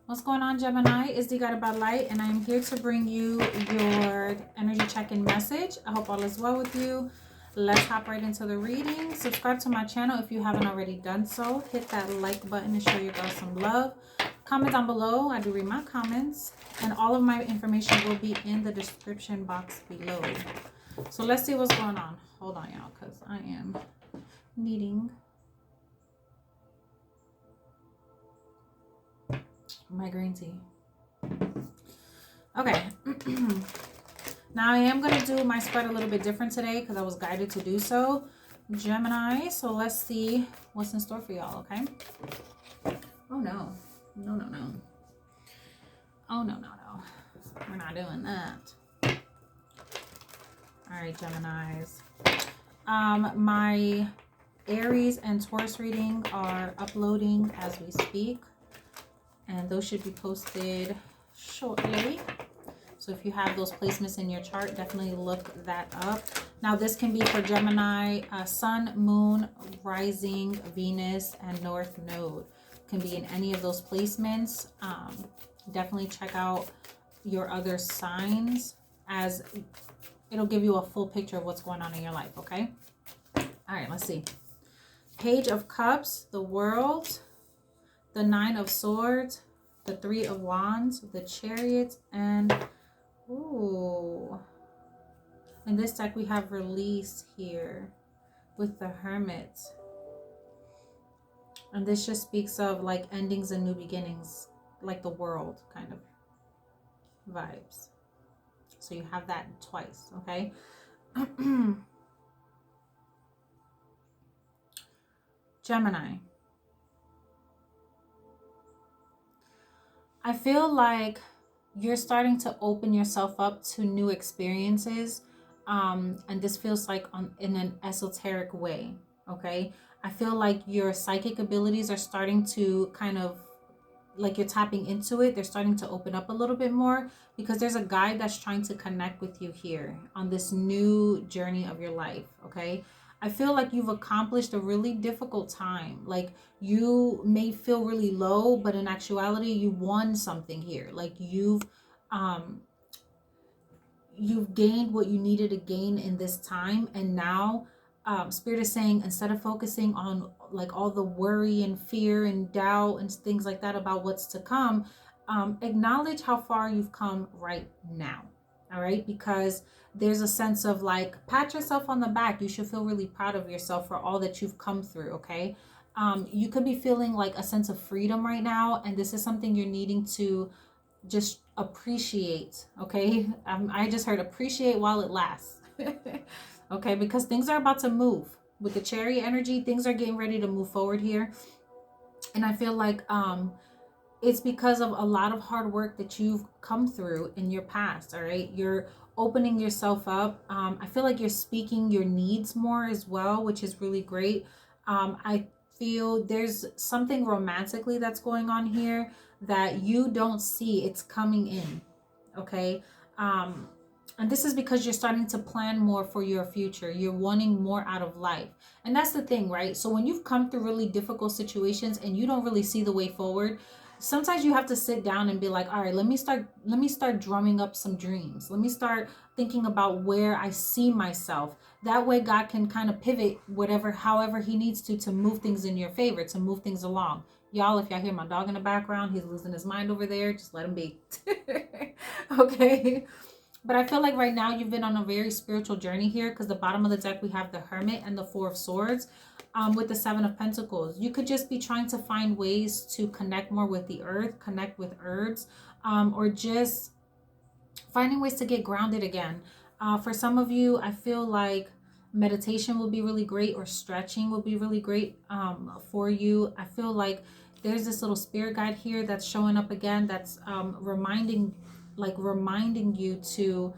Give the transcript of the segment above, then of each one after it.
What's going on, Gemini? It's Deeguidedbylight, and I am here to bring you your energy check-in message. I hope all is well with you. Let's hop right into the reading. Subscribe to my channel if you haven't already done so. Hit that like button to show your girl some love. Comment down below. I do read my comments, and all of my information will be in the description box below. So let's see what's going on. Hold on, y'all, because I am needing my green tea. Okay. Now I am going to do my spread a little bit different today because I was guided to do so, Gemini. So let's see what's in store for y'all, okay? Oh, no. No, no, no. Oh, no, no, no. We're not doing that. All right, Geminis. My Aries and Taurus reading are uploading as we speak, and those should be posted shortly. So if you have those placements in your chart, definitely look that up. Now this can be for Gemini, Sun, Moon, Rising, Venus, and North Node. Can be in any of those placements. Definitely check out your other signs, as it'll give you a full picture of what's going on in your life, okay? All right, let's see. Page of Cups, the World, the Nine of Swords, the Three of Wands, the Chariot, and ooh. In this deck we have Release here with the Hermit. And this just speaks of like endings and new beginnings, like the World kind of vibes. So you have that twice, okay? Gemini. I feel like you're starting to open yourself up to new experiences. And this feels like in an esoteric way, okay? I feel like your psychic abilities are starting to kind of, like you're tapping into it. They're starting to open up a little bit more because there's a guide that's trying to connect with you here on this new journey of your life, okay? I feel like you've accomplished a really difficult time. Like you may feel really low, but in actuality, you won something here. Like you've gained what you needed to gain in this time, and now Spirit is saying, instead of focusing on like all the worry and fear and doubt and things like that about what's to come, acknowledge how far you've come right now. All right, because there's a sense of like, pat yourself on the back. You should feel really proud of yourself for all that you've come through. Okay. You could be feeling like a sense of freedom right now, and this is something you're needing to just appreciate. Okay. I just heard appreciate while it lasts. Okay, because things are about to move with the Chariot energy. Things are getting ready to move forward here, and I feel like it's because of a lot of hard work that you've come through in your past. All right, you're opening yourself up. I feel like you're speaking your needs more as well, which is really great. I feel there's something romantically that's going on here that you don't see. It's coming in, okay? And this is because you're starting to plan more for your future. You're wanting more out of life. And that's the thing, right? So when you've come through really difficult situations and you don't really see the way forward, sometimes you have to sit down and be like, all right, let me start drumming up some dreams. Let me start thinking about where I see myself. That way God can kind of pivot however he needs to move things in your favor, to move things along. Y'all, if y'all hear my dog in the background, he's losing his mind over there. Just let him be. Okay. But I feel like right now you've been on a very spiritual journey here, because the bottom of the deck we have the Hermit and the Four of Swords with the Seven of Pentacles. You could just be trying to find ways to connect more with the earth, connect with herbs, or just finding ways to get grounded again. For some of you, I feel like meditation will be really great, or stretching will be really great for you. I feel like there's this little spirit guide here that's showing up again, that's reminding you to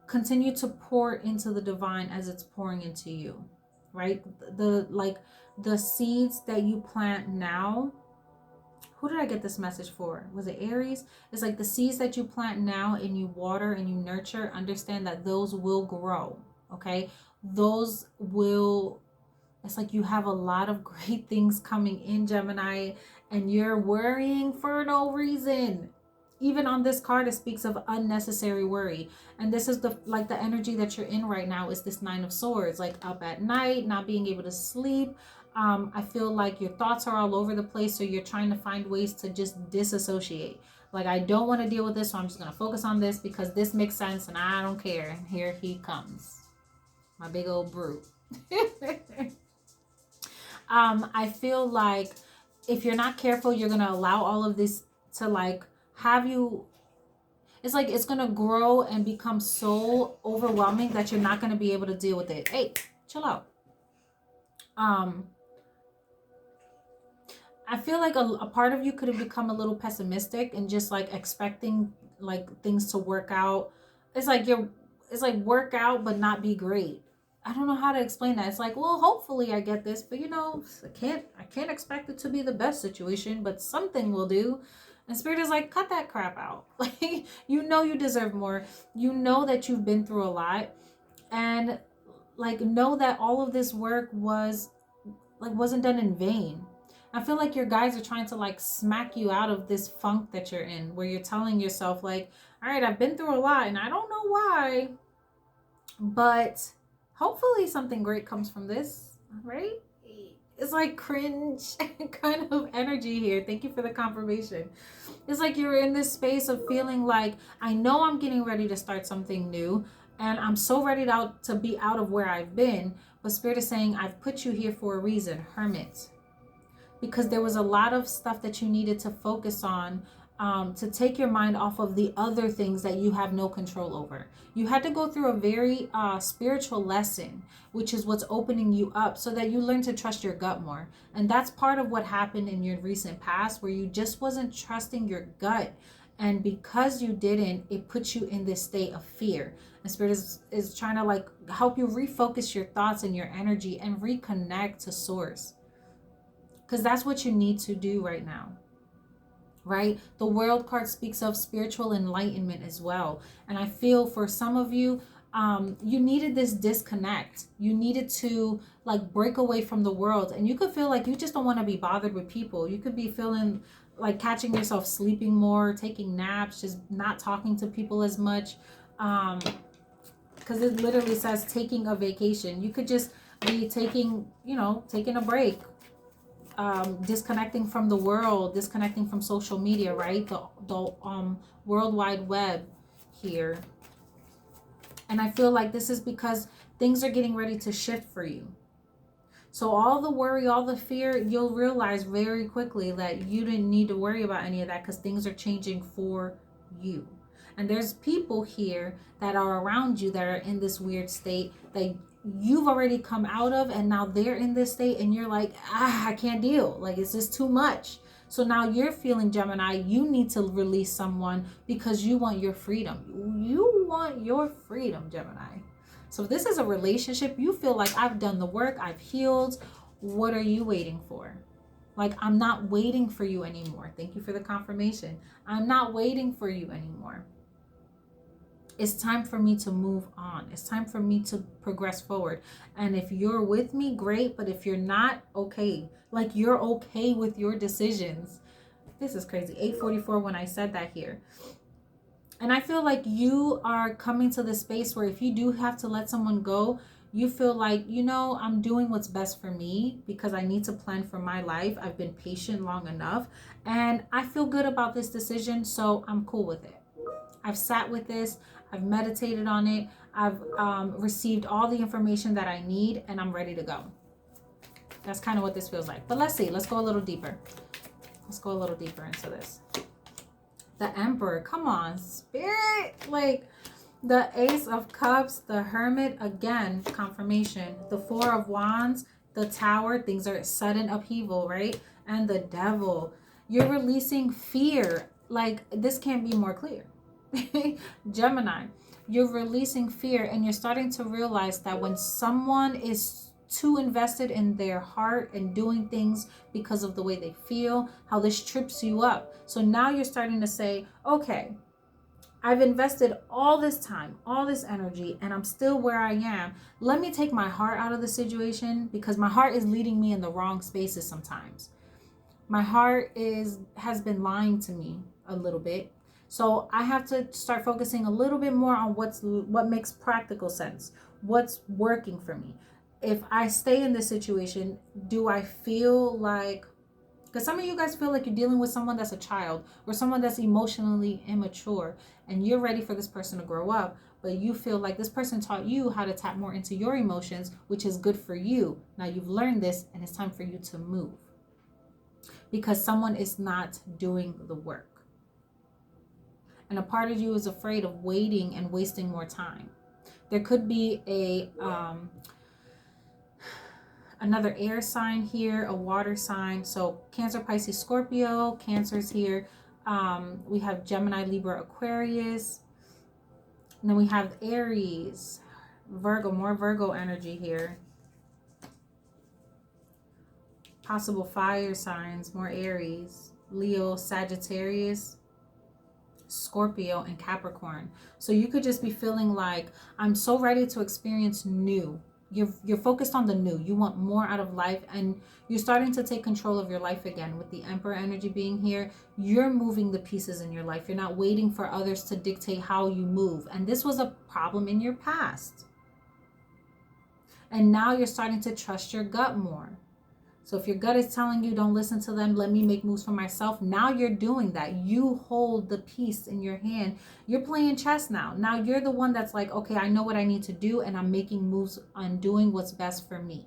continue to pour into the divine as it's pouring into you, right? The seeds that you plant now. Who did I get this message for? Was it Aries? It's like the seeds that you plant now and you water and you nurture, understand that those will grow, okay? Those will, it's like you have a lot of great things coming in, Gemini, and you're worrying for no reason. Even on this card, it speaks of unnecessary worry. And this is the energy that you're in right now is this Nine of Swords, like up at night, not being able to sleep. I feel like your thoughts are all over the place, so you're trying to find ways to just disassociate. Like, I don't want to deal with this, so I'm just going to focus on this because this makes sense and I don't care. And here he comes, my big old brute. I feel like if you're not careful, you're going to allow all of this to like have you, it's like it's going to grow and become so overwhelming that you're not going to be able to deal with it. Hey, chill out. I feel like a part of you could have become a little pessimistic and just like expecting like things to work out. It's like work out but not be great. I don't know how to explain that. It's like, well, hopefully I get this, but I can't expect it to be the best situation, but something will do. And Spirit is like, cut that crap out. Like, you deserve more. You know that you've been through a lot, and like know that all of this work wasn't done in vain. I feel like your guides are trying to like smack you out of this funk that you're in, where you're telling yourself like, all right, I've been through a lot and I don't know why, but hopefully something great comes from this, right? It's like cringe kind of energy here. Thank you for the confirmation. It's like you're in this space of feeling like, I know I'm getting ready to start something new and I'm so ready to be out of where I've been, but Spirit is saying, I've put you here for a reason, Hermit. Because there was a lot of stuff that you needed to focus on, to take your mind off of the other things that you have no control over. You had to go through a very spiritual lesson, which is what's opening you up so that you learn to trust your gut more. And that's part of what happened in your recent past, where you just wasn't trusting your gut. And because you didn't, it puts you in this state of fear. And Spirit is trying to like help you refocus your thoughts and your energy and reconnect to source. Because that's what you need to do right now, right? The World card speaks of spiritual enlightenment as well. And I feel for some of you, you needed this disconnect. You needed to like break away from the world. And you could feel like you just don't want to be bothered with people. You could be feeling like catching yourself sleeping more, taking naps, just not talking to people as much. Because it literally says taking a vacation. You could just be taking a break. Disconnecting from the world, disconnecting from social media, right? The World Wide Web here. And I feel like this is because things are getting ready to shift for you. So all the worry, all the fear, you'll realize very quickly that you didn't need to worry about any of that because things are changing for you. And there's people here that are around you that are in this weird state that you've already come out of, and now they're in this state and you're like, I can't deal. Like, it's just too much. So now you're feeling, Gemini, you need to release someone because you want your freedom. You want your freedom, Gemini. So if this is a relationship, you feel like I've done the work, I've healed. What are you waiting for? Like, I'm not waiting for you anymore. Thank you for the confirmation. I'm not waiting for you anymore. It's time for me to move on. It's time for me to progress forward. And if you're with me, great. But if you're not, okay. Like, you're okay with your decisions. This is crazy. 844 when I said that here. And I feel like you are coming to this space where if you do have to let someone go, you feel like, I'm doing what's best for me because I need to plan for my life. I've been patient long enough. And I feel good about this decision, so I'm cool with it. I've sat with this. I've meditated on it. I've received all the information that I need, and I'm ready to go. That's kind of what this feels like. But let's see. Let's go a little deeper. Let's go a little deeper into this. The Emperor. Come on, Spirit. Like, the Ace of Cups, the Hermit. Again, confirmation. The Four of Wands, the Tower. Things are sudden upheaval, right? And the Devil. You're releasing fear. Like, this can't be more clear. Gemini, you're releasing fear, and you're starting to realize that when someone is too invested in their heart and doing things because of the way they feel, how this trips you up. So now you're starting to say, okay, I've invested all this time, all this energy, and I'm still where I am. Let me take my heart out of the situation because my heart is leading me in the wrong spaces sometimes. My heart has been lying to me a little bit. So I have to start focusing a little bit more on what makes practical sense, what's working for me. If I stay in this situation, do I feel like, because some of you guys feel like you're dealing with someone that's a child or someone that's emotionally immature, and you're ready for this person to grow up, but you feel like this person taught you how to tap more into your emotions, which is good for you. Now you've learned this and it's time for you to move because someone is not doing the work. And a part of you is afraid of waiting and wasting more time. There could be another air sign here, a water sign. So Cancer, Pisces, Scorpio. Cancer's here. We have Gemini, Libra, Aquarius. And then we have Aries, Virgo, more Virgo energy here. Possible fire signs, more Aries, Leo, Sagittarius, Scorpio, and Capricorn. So you could just be feeling like, I'm so ready to experience new. You're focused on the new. You want more out of life, and you're starting to take control of your life again. With the Emperor energy being here, you're moving the pieces in your life. You're not waiting for others to dictate how you move. And this was a problem in your past. And now you're starting to trust your gut more. So if your gut is telling you, don't listen to them, let me make moves for myself, now you're doing that. You hold the piece in your hand. You're playing chess now. Now you're the one that's like, okay, I know what I need to do, and I'm making moves on doing what's best for me.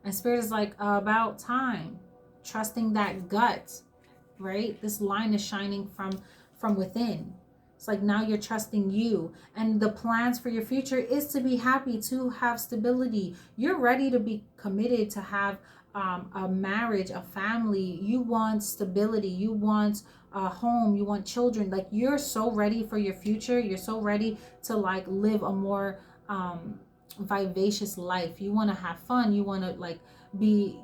And Spirit is like, about time. Trusting that gut, right? This line is shining from within. It's like now you're trusting you, and the plans for your future is to be happy, to have stability. You're ready to be committed, to have a marriage, a family. You want stability. You want a home. You want children. Like, you're so ready for your future. You're so ready to like live a more vivacious life. You want to have fun. You want to like be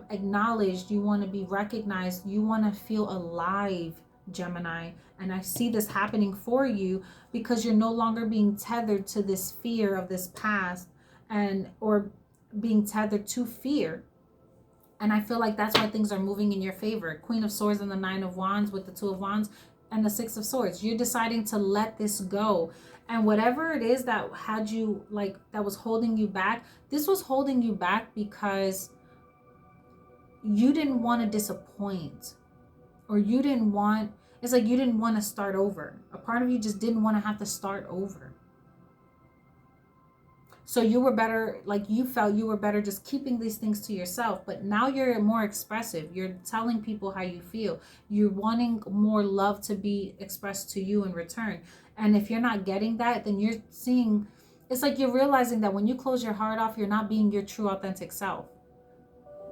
acknowledged. You want to be recognized. You want to feel alive, Gemini. And I see this happening for you because you're no longer being tethered to this fear of this past, and or being tethered to fear. And I feel like that's why things are moving in your favor. Queen of Swords and the Nine of Wands with the Two of Wands and the Six of Swords. You're deciding to let this go. And whatever it is that had you like, that was holding you back, this was holding you back because you didn't want to disappoint, or you didn't want, it's like you didn't want to start over. A part of you just didn't want to have to start over. So you were better, like you felt you were better just keeping these things to yourself. But now you're more expressive. You're telling people how you feel. You're wanting more love to be expressed to you in return. And if you're not getting that, then you're seeing, it's like you're realizing that when you close your heart off, you're not being your true authentic self.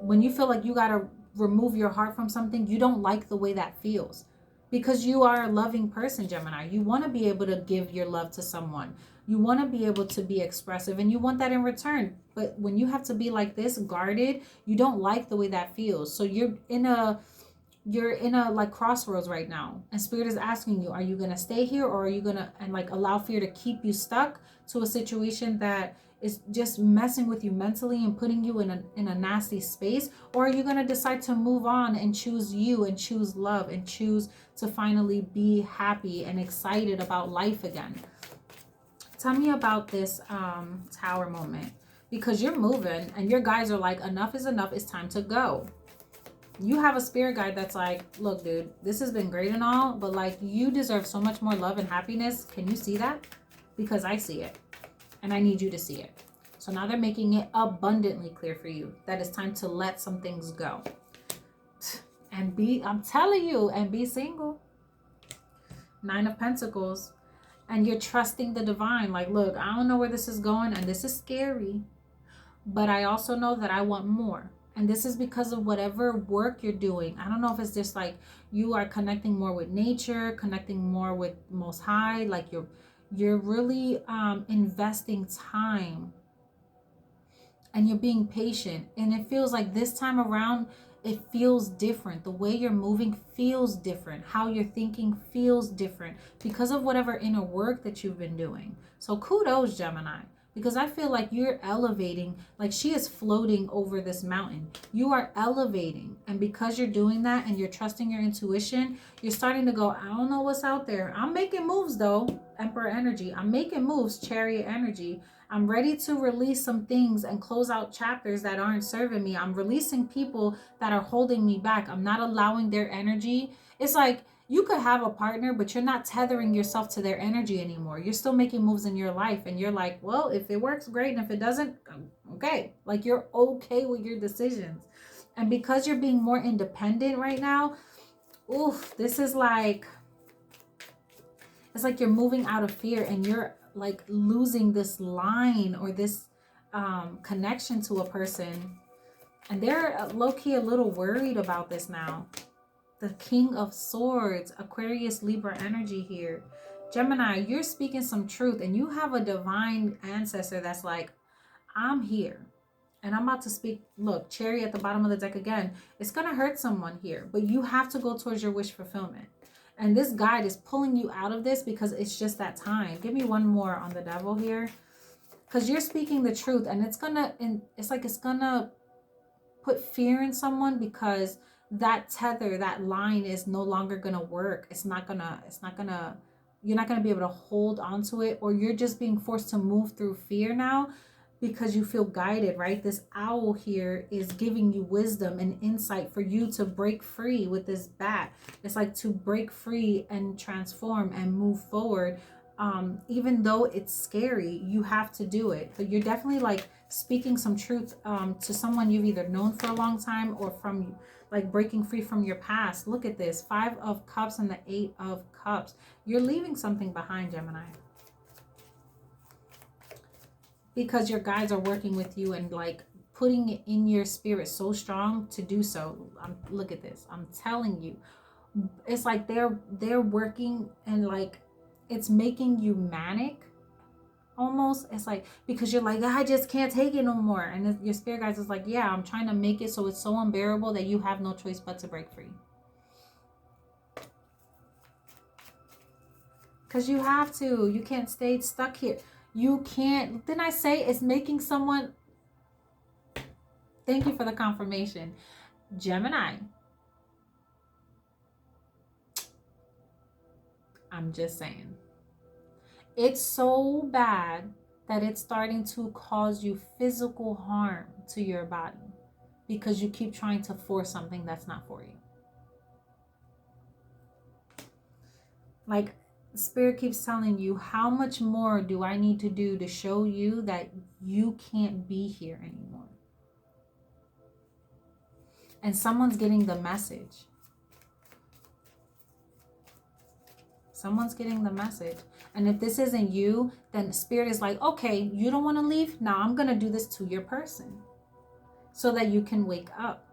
When you feel like you got to remove your heart from something, you don't like the way that feels, because you are a loving person, Gemini. You want to be able to give your love to someone. You want to be able to be expressive, and you want that in return. But when you have to be like this, guarded, you don't like the way that feels. So you're in a like crossroads right now, and Spirit is asking you, are you going to stay here, or are you going to and like allow fear to keep you stuck to a situation that is just messing with you mentally and putting you in a nasty space? Or are you going to decide to move on and choose you and choose love and choose to finally be happy and excited about life again? Tell me about this Tower moment, because you're moving and your guides are like, enough is enough, it's time to go. You have a spirit guide that's like, look, dude, this has been great and all, but like, you deserve so much more love and happiness. Can you see that? Because I see it, and I need you to see it. So now they're making it abundantly clear for you that it's time to let some things go and be, I'm telling you, and be single. Nine of Pentacles. And you're trusting the divine. Like, look, I don't know where this is going, and this is scary, but I also know that I want more. And this is because of whatever work you're doing. I don't know if it's just like you are connecting more with nature, connecting more with Most High. Like you're really investing time, and you're being patient. And it feels like this time around, it feels different. The way you're moving feels different. How you're thinking feels different because of whatever inner work that you've been doing. So kudos, Gemini. because I feel like you're elevating, like she is floating over this mountain. You are elevating. And because you're doing that and you're trusting your intuition, you're starting to go, I don't know what's out there. I'm making moves though, Emperor energy. I'm making moves, Chariot energy. I'm ready to release some things and close out chapters that aren't serving me. I'm releasing people that are holding me back. I'm not allowing their energy. It's like you could have a partner, but you're not tethering yourself to their energy anymore. You're still making moves in your life. And you're like, well, if it works, great. And if it doesn't, okay. Like you're okay with your decisions. And because you're being more independent right now, oof, this is like, it's like you're moving out of fear and you're like losing this line or this connection to a person. And they're low-key a little worried about this now. The King of Swords, Aquarius, Libra energy here. Gemini, you're speaking some truth and you have a divine ancestor that's like, I'm here and I'm about to speak. Look, Chariot at the bottom of the deck again. It's going to hurt someone here, but you have to go towards your wish fulfillment. And this guide is pulling you out of this because it's just that time. Give me one more on the Devil here. Because you're speaking the truth and it's going to put fear in someone because that tether, that line is no longer going to work. You're not going to be able to hold on to it, or you're just being forced to move through fear now because you feel guided, right? This owl here is giving you wisdom and insight for you to break free with this bat. It's like to break free and transform and move forward. Even though it's scary, you have to do it. But you're definitely like speaking some truth to someone you've either known for a long time or from like breaking free from your past. Look at this, 5 of Cups and the 8 of Cups. You're leaving something behind, Gemini. Because your guides are working with you and like putting it in your spirit so strong to do so. Look at this. I'm telling you, it's like they're working and like it's making you manic almost. It's like because you're like, I just can't take it no more. And your spirit guides is like, yeah, I'm trying to make it so it's so unbearable that you have no choice but to break free. Because you have to. You can't stay stuck here. You can't. Didn't I say it's making someone... Thank you for the confirmation. Gemini. I'm just saying. It's so bad that it's starting to cause you physical harm to your body because you keep trying to force something that's not for you. Like, Spirit keeps telling you, how much more do I need to do to show you that you can't be here anymore? And someone's getting the message. Someone's getting the message. And if this isn't you, then Spirit is like, okay, you don't want to leave? Now I'm going to do this to your person so that you can wake up.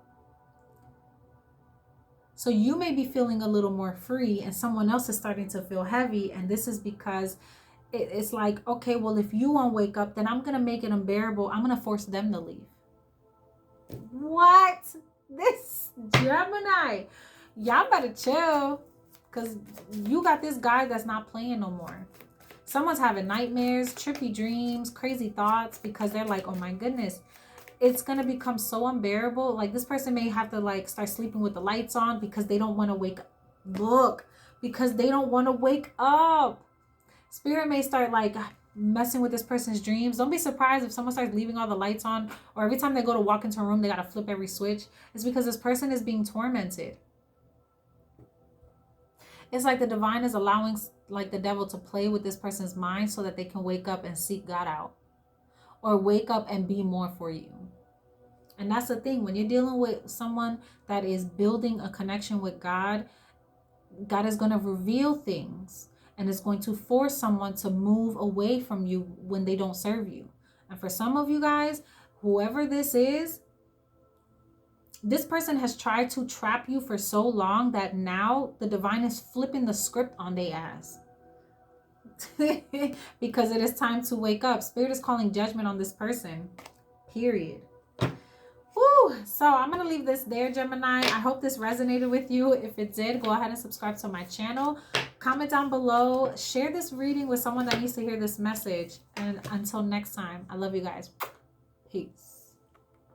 So you may be feeling a little more free and someone else is starting to feel heavy. And this is because it's like, okay, well, if you won't wake up, then I'm going to make it unbearable. I'm going to force them to leave. What? This Gemini. Y'all better chill. Because you got this guy that's not playing no more. Someone's having nightmares, trippy dreams, crazy thoughts because they're like, oh my goodness, it's going to become so unbearable. Like this person may have to like start sleeping with the lights on because they don't want to wake up. Look, because they don't want to wake up. Spirit may start like messing with this person's dreams. Don't be surprised if someone starts leaving all the lights on, or every time they go to walk into a room, they got to flip every switch. It's because this person is being tormented. It's like the divine is allowing like the devil to play with this person's mind so that they can wake up and seek God out. Or wake up and be more for you. And that's the thing. When you're dealing with someone that is building a connection with God, God is going to reveal things. And it's going to force someone to move away from you when they don't serve you. And for some of you guys, whoever this is, this person has tried to trap you for so long that now the divine is flipping the script on their ass. Because it is time to wake up. Spirit is calling judgment on this person. Period. Woo! So I'm going to leave this there, Gemini. I hope this resonated with you. If it did, go ahead and subscribe to my channel. comment down below. Share this reading with someone that needs to hear this message. And until next time, I love you guys. Peace.